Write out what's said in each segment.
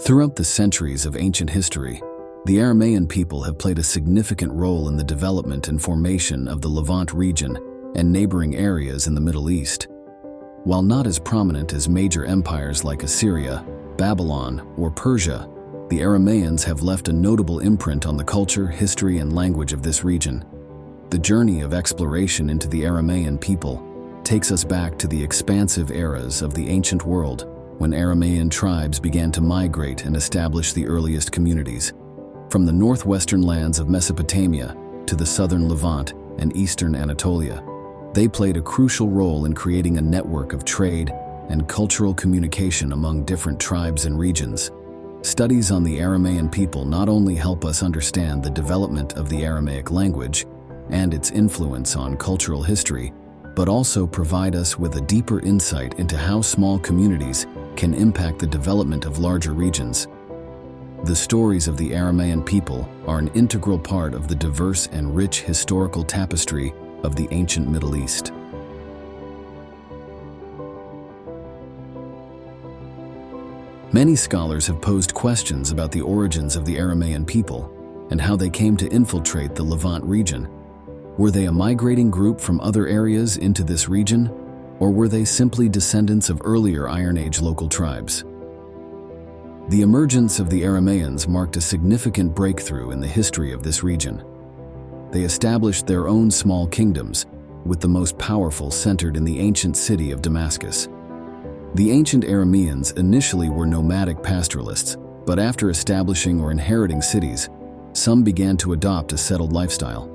Throughout the centuries of ancient history, the Aramaean people have played a significant role in the development and formation of the Levant region and neighboring areas in the Middle East. While not as prominent as major empires like Assyria, Babylon, or Persia, the Aramaeans have left a notable imprint on the culture, history, and language of this region. The journey of exploration into the Aramaean people takes us back to the expansive eras of the ancient world, when Aramaean tribes began to migrate and establish the earliest communities. From the northwestern lands of Mesopotamia to the southern Levant and eastern Anatolia, they played a crucial role in creating a network of trade and cultural communication among different tribes and regions. Studies on the Aramaean people not only help us understand the development of the Aramaic language and its influence on cultural history, but also provide us with a deeper insight into how small communities can impact the development of larger regions. The stories of the Aramaean people are an integral part of the diverse and rich historical tapestry of the ancient Middle East. Many scholars have posed questions about the origins of the Aramaean people and how they came to infiltrate the Levant region. Were they a migrating group from other areas into this region, or were they simply descendants of earlier Iron Age local tribes? The emergence of the Aramaeans marked a significant breakthrough in the history of this region. They established their own small kingdoms, with the most powerful centered in the ancient city of Damascus. The ancient Aramaeans initially were nomadic pastoralists, but after establishing or inheriting cities, some began to adopt a settled lifestyle.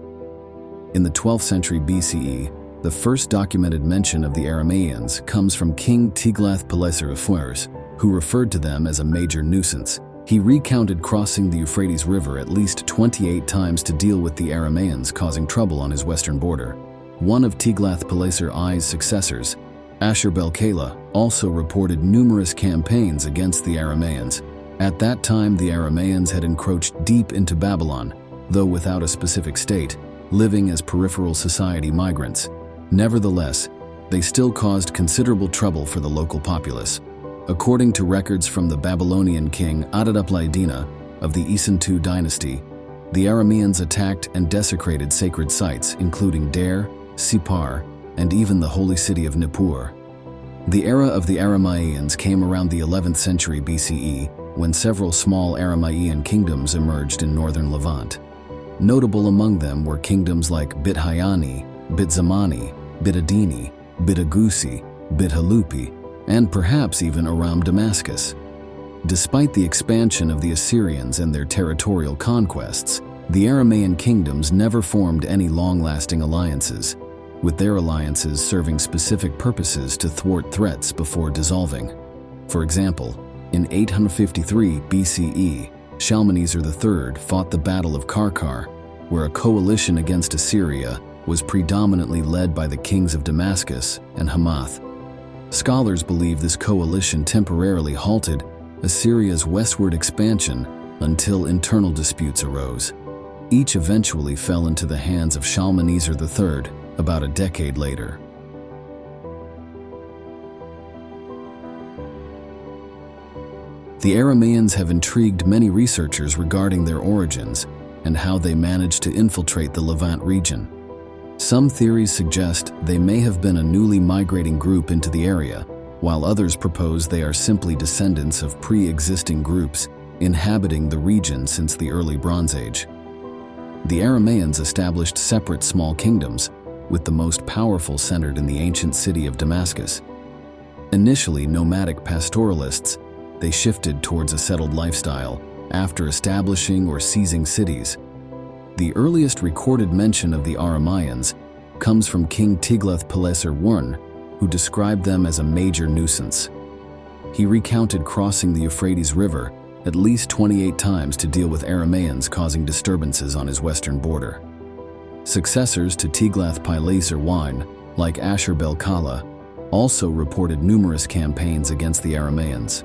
In the 12th century BCE, the first documented mention of the Aramaeans comes from King Tiglath-Pileser of Furs, who referred to them as a major nuisance. He recounted crossing the Euphrates River at least 28 times to deal with the Aramaeans causing trouble on his western border. One of Tiglath-Pileser I's successors, Ashur-bel-Kala, also reported numerous campaigns against the Aramaeans. At that time, the Aramaeans had encroached deep into Babylon, though without a specific state, living as peripheral society migrants. Nevertheless, they still caused considerable trouble for the local populace. According to records from the Babylonian king Adad-upla-iddina of the Isin II dynasty, the Arameans attacked and desecrated sacred sites including Deir, Sippar, and even the holy city of Nippur. The era of the Aramaeans came around the 11th century BCE, when several small Aramaean kingdoms emerged in northern Levant. Notable among them were kingdoms like Bit-Hayani, Bit-Zamani, Bit-Adini, Bit-Agusi, Bit-Halupi, and perhaps even Aram-Damascus. Despite the expansion of the Assyrians and their territorial conquests, the Aramaean kingdoms never formed any long-lasting alliances, with their alliances serving specific purposes to thwart threats before dissolving. For example, in 853 BCE, Shalmaneser III fought the Battle of Karkar, where a coalition against Assyria was predominantly led by the kings of Damascus and Hamath. Scholars believe this coalition temporarily halted Assyria's westward expansion until internal disputes arose. Each eventually fell into the hands of Shalmaneser III about a decade later. The Aramaeans have intrigued many researchers regarding their origins and how they managed to infiltrate the Levant region. Some theories suggest they may have been a newly migrating group into the area, while others propose they are simply descendants of pre-existing groups inhabiting the region since the early Bronze Age. The Aramaeans established separate small kingdoms, with the most powerful centered in the ancient city of Damascus. Initially nomadic pastoralists, they shifted towards a settled lifestyle after establishing or seizing cities. The earliest recorded mention of the Aramaeans comes from King Tiglath-Pileser I, who described them as a major nuisance. He recounted crossing the Euphrates River at least 28 times to deal with Aramaeans causing disturbances on his western border. Successors to Tiglath-Pileser I, like Ashur-bel-Kala, also reported numerous campaigns against the Aramaeans.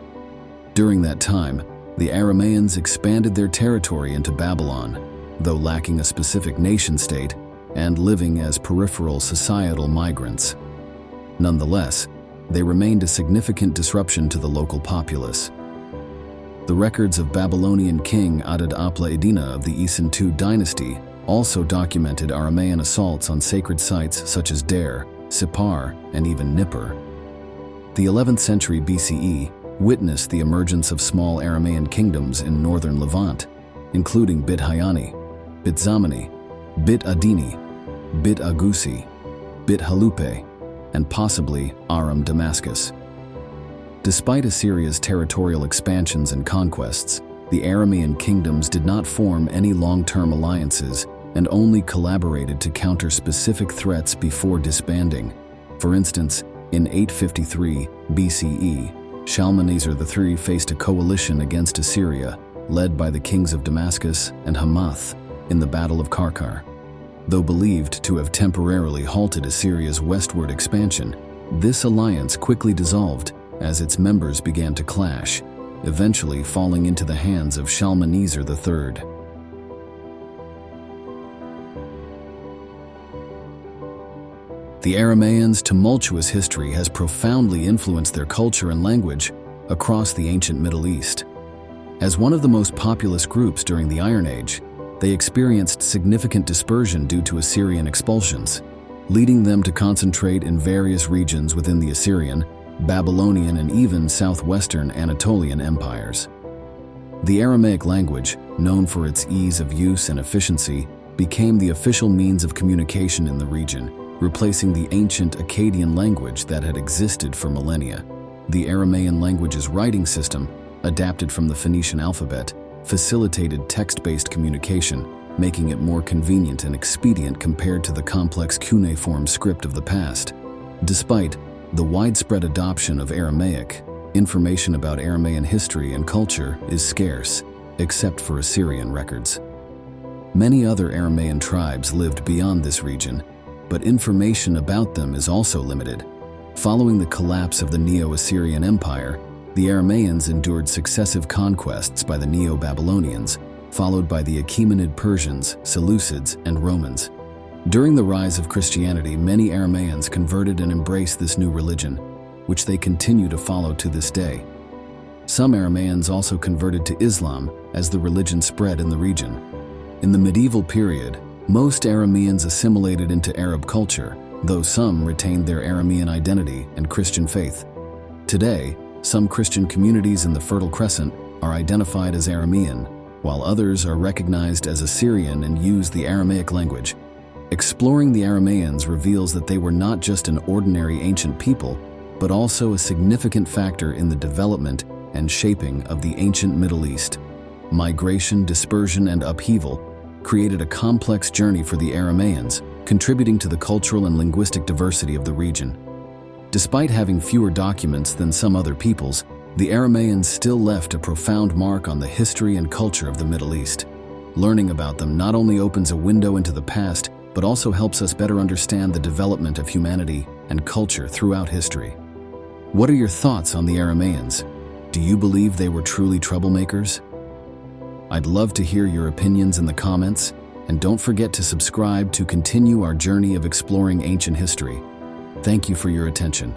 During that time, the Aramaeans expanded their territory into Babylon, though lacking a specific nation-state and living as peripheral societal migrants. Nonetheless, they remained a significant disruption to the local populace. The records of Babylonian king Adad-apla-iddina of the Isin II dynasty also documented Aramaean assaults on sacred sites such as Dar, Sippar, and even Nippur. The 11th century BCE witnessed the emergence of small Aramaean kingdoms in northern Levant, including Bit Hayani, Bit Zamani, Bit Adini, Bit Agusi, Bit Halupe, and possibly Aram Damascus. Despite Assyria's territorial expansions and conquests, the Aramaean kingdoms did not form any long-term alliances and only collaborated to counter specific threats before disbanding. For instance, in 853 BCE, Shalmaneser III faced a coalition against Assyria, led by the kings of Damascus and Hamath in the Battle of Karkar. Though believed to have temporarily halted Assyria's westward expansion, this alliance quickly dissolved as its members began to clash, eventually falling into the hands of Shalmaneser III. The Aramaeans' tumultuous history has profoundly influenced their culture and language across the ancient Middle East. As one of the most populous groups during the Iron Age, they experienced significant dispersion due to Assyrian expulsions, leading them to concentrate in various regions within the Assyrian, Babylonian, and even southwestern Anatolian empires. The Aramaic language, known for its ease of use and efficiency, became the official means of communication in the region, replacing the ancient Akkadian language that had existed for millennia. The Aramaean language's writing system, adapted from the Phoenician alphabet, facilitated text-based communication, making it more convenient and expedient compared to the complex cuneiform script of the past. Despite the widespread adoption of Aramaic, information about Aramaean history and culture is scarce, except for Assyrian records. Many other Aramaean tribes lived beyond this region, but information about them is also limited. Following the collapse of the Neo-Assyrian Empire, the Aramaeans endured successive conquests by the Neo-Babylonians, followed by the Achaemenid Persians, Seleucids, and Romans. During the rise of Christianity, many Aramaeans converted and embraced this new religion, which they continue to follow to this day. Some Aramaeans also converted to Islam as the religion spread in the region. In the medieval period, most Arameans assimilated into Arab culture, though some retained their Aramean identity and Christian faith. Today, some Christian communities in the Fertile Crescent are identified as Aramean, while others are recognized as Assyrian and use the Aramaic language. Exploring the Aramaeans reveals that they were not just an ordinary ancient people, but also a significant factor in the development and shaping of the ancient Middle East. Migration, dispersion, and upheaval created a complex journey for the Aramaeans, contributing to the cultural and linguistic diversity of the region. Despite having fewer documents than some other peoples, the Aramaeans still left a profound mark on the history and culture of the Middle East. Learning about them not only opens a window into the past, but also helps us better understand the development of humanity and culture throughout history. What are your thoughts on the Aramaeans? Do you believe they were truly troublemakers? I'd love to hear your opinions in the comments, and don't forget to subscribe to continue our journey of exploring ancient history. Thank you for your attention.